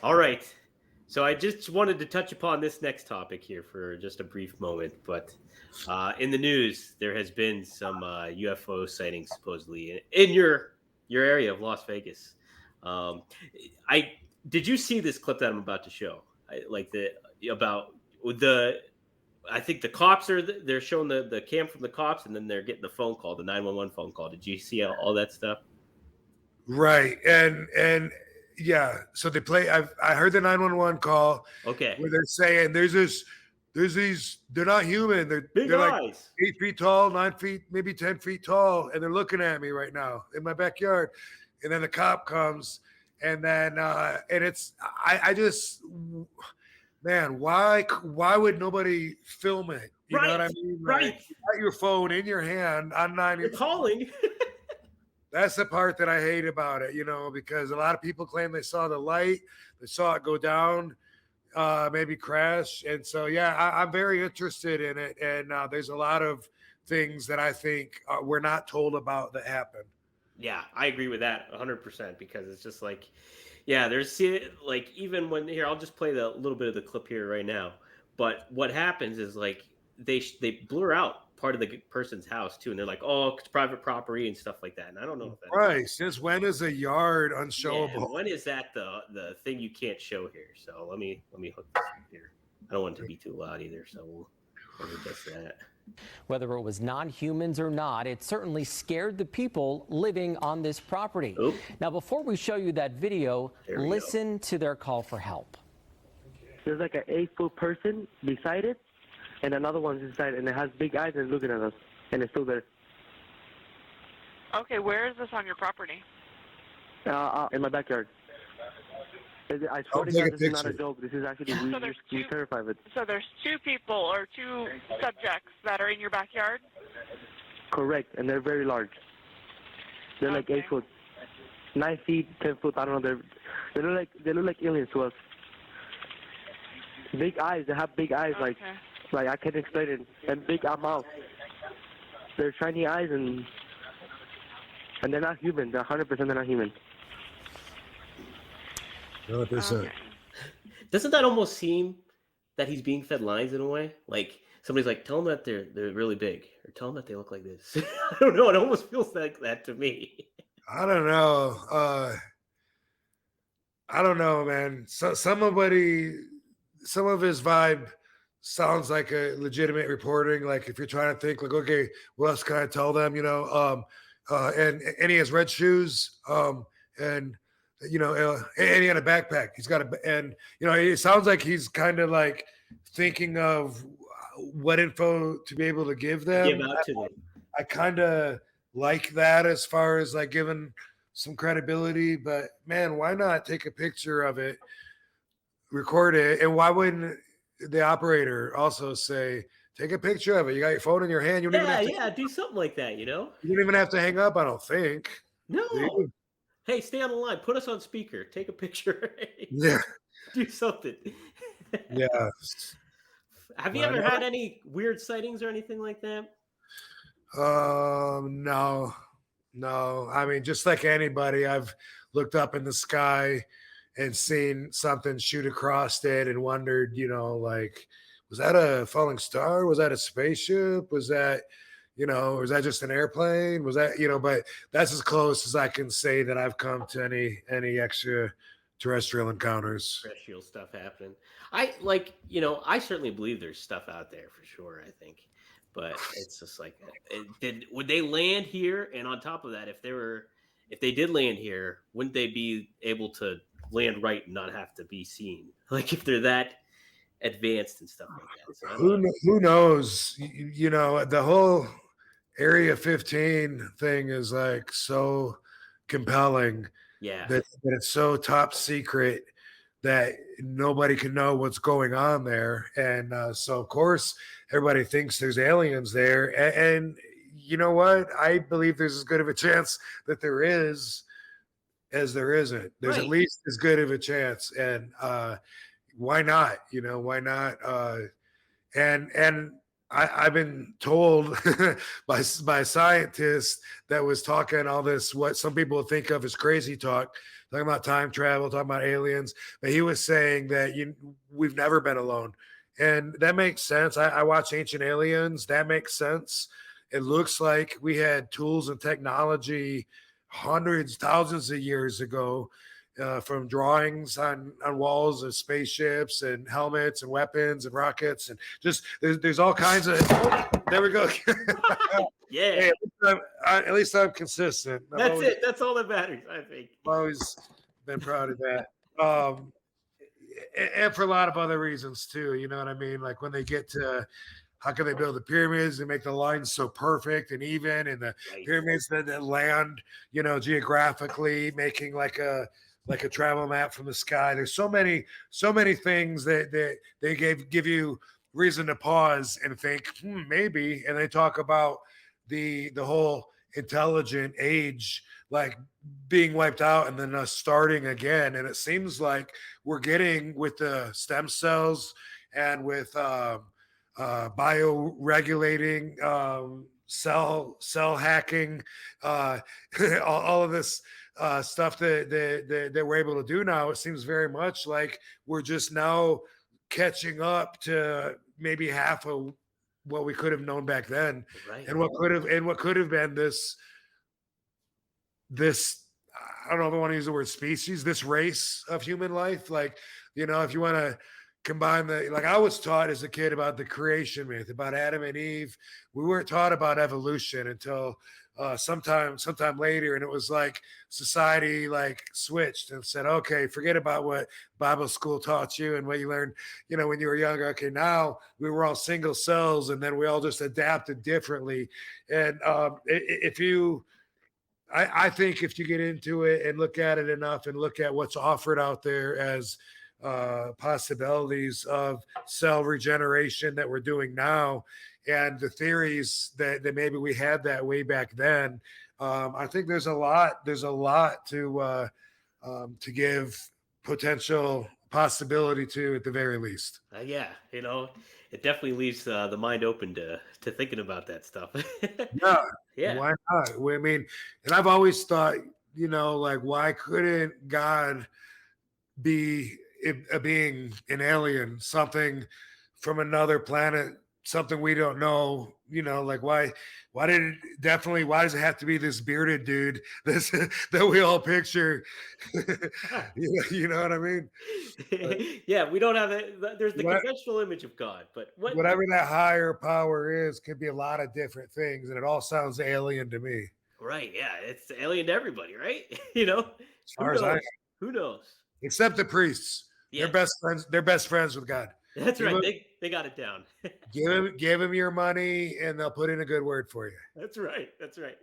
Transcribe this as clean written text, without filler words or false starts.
All right. So I just wanted to touch upon this next topic here for just a brief moment, but in the news there has been some UFO sightings supposedly in your area of Las Vegas. Um, I did you see this clip that I'm about to show? Like the about the I think the cops are they're showing the cam from the cops, and then they're getting the phone call, the 911 phone call. Did you see all that stuff? Right. And yeah, so they play I heard the 911 call Okay, where they're saying there's these they're not human. big They're like eyes. 8 feet tall, 9 feet, maybe 10 feet tall, and they're looking at me right now in my backyard. And then the cop comes and then and it's I just man, why would nobody film it? You know what Right, I mean? Like right. you got your phone in your hand on They're 9. calling. That's the part that I hate about it, because a lot of people claim they saw the light, they saw it go down, maybe crash. And so, yeah, I'm very interested in it. And there's a lot of things that I think we're not told about that happen. Yeah, I agree with that 100% because it's just like, yeah, like even when here, I'll just play the little bit of the clip here right now. But what happens is like they blur out part of the person's house too, and they're like, oh, it's private property and stuff like that. And I don't know if that is. Right. Since when is a yard Yeah, unshowable? when is that the thing you can't show here? So let me hook this up here. I don't want it to be too loud either, so we'll adjust that. Whether it was non-humans or not, it certainly scared the people living on this property. Oh, Now, before we show you that video, there we go. listen to their call for help. There's like an 8-foot person beside it, and another one's inside, and it has big eyes and looking at us, and it's still there. Okay, where is this on your property? In my backyard. I swear to take God, a this is not a picture. joke. This is actually, So there's we two- terrified of it. So there's two people or two subjects that are in your backyard? Correct, and they're very large. They're like Okay. 8 foot, 9 feet, 10 foot. I don't know. They look like aliens to us. Big eyes. They have big eyes, Okay. like I can't explain it, and big mouth. They're shiny eyes, and they're not human. They're 100% they're not human. 100%. Okay. Doesn't that almost seem that he's being fed lines in a way? Like somebody's like, tell them that they're really big, or tell them that they look like this. I don't know. It almost feels like that to me. I don't know. I don't know, man. Some of his vibe sounds like a legitimate reporting. Like if you're trying to think, like, okay, what else can I tell them? And he has red shoes. And and he had a backpack. He's got and it sounds like he's kind of like thinking of what info to be able to give Give them. out to them. I kind of like that as far as like giving some credibility, but man, why not take a picture of it, record it, and why wouldn't the operator also say, take a picture of it? You got your phone in your hand. Yeah. Do something like that. You know? You don't even have to hang up. I don't think. Do No. you? Hey, stay on the line. Put us on speaker. Take a picture. Yeah, Do something. yeah. Have you I ever know. had any weird sightings or anything like that? No, no. I mean, just like anybody, I've looked up in the sky and seen something shoot across it and wondered, like, was that a falling star? Was that a spaceship? Was that, was that just an airplane? Was that, but that's as close as I can say that I've come to any extraterrestrial encounters. Terrestrial stuff happening. I certainly believe there's stuff out there for sure. I think, but it's just like, would they land here? And on top of that, if they did land here, wouldn't they be able to land right and not have to be seen? Like if they're that advanced and stuff like that. So I don't know. Who knows? The whole Area 15 thing is like so compelling Yeah, that it's so top secret that nobody can know what's going on there. And so, of course, everybody thinks there's aliens there. And you know what? I believe there's as good of a chance that there is as there isn't. There's at right. least as good of a chance. And why not? Why not? And I've been told by scientists that was talking all this what some people think of as crazy talk, talking about time travel, talking about aliens. But he was saying that we've never been alone, and that makes sense. I watch Ancient Aliens. That makes sense. It looks like we had tools and technology hundreds, thousands of years ago, from drawings on walls of spaceships and helmets and weapons and rockets and just there's all kinds of. Oh, there we go. Yeah, Hey, at least I'm consistent. that's it. That's all that matters, I think. I've always been proud of that. And for a lot of other reasons too. You know what I mean? Like when they get to how can they build the pyramids and make the lines so perfect and even, and the Right. pyramids that land, geographically, making like a travel map from the sky. There's so many things that they give you reason to pause and think, maybe. And they talk about the whole intelligent age like being wiped out and then us starting again. And it seems like we're getting with the stem cells and with bioregulating, cell hacking, all of this stuff that we're able to do now. It seems very much like we're just now catching up to maybe half of what we could have known back then, Right. and what could have been this. I don't know if I want to use the word species, this race of human life. Like, if you want to combine like I was taught as a kid about the creation myth, about Adam and Eve. We weren't taught about evolution until sometime later, and it was like society like switched and said, okay, forget about what Bible school taught you and what you learned when you were younger. Okay, now we were all single cells, and then we all just adapted differently. And I think if you get into it and look at it enough and look at what's offered out there as possibilities of cell regeneration that we're doing now, and the theories that maybe we had that way back then, I think there's a lot to give potential possibility to, at the very least. Yeah, it definitely leaves the mind open to thinking about that stuff. Yeah. Yeah. Why not? I mean, and I've always thought, like, why couldn't God be a being, an alien, something from another planet, something we don't know? Like why does it have to be this bearded dude that we all picture? You know what I mean? Yeah, we don't have it. There's the What- conventional image of God, but Whatever that higher power is could be a lot of different things, and it all sounds alien to me. Right, yeah, it's alien to everybody, right? Who far as I knows? know. Who knows? Except the priests. Yeah, They're best friends with God. that's Give right. him- They got it down. Give him your money, and they'll put in a good word for you. That's right. That's right.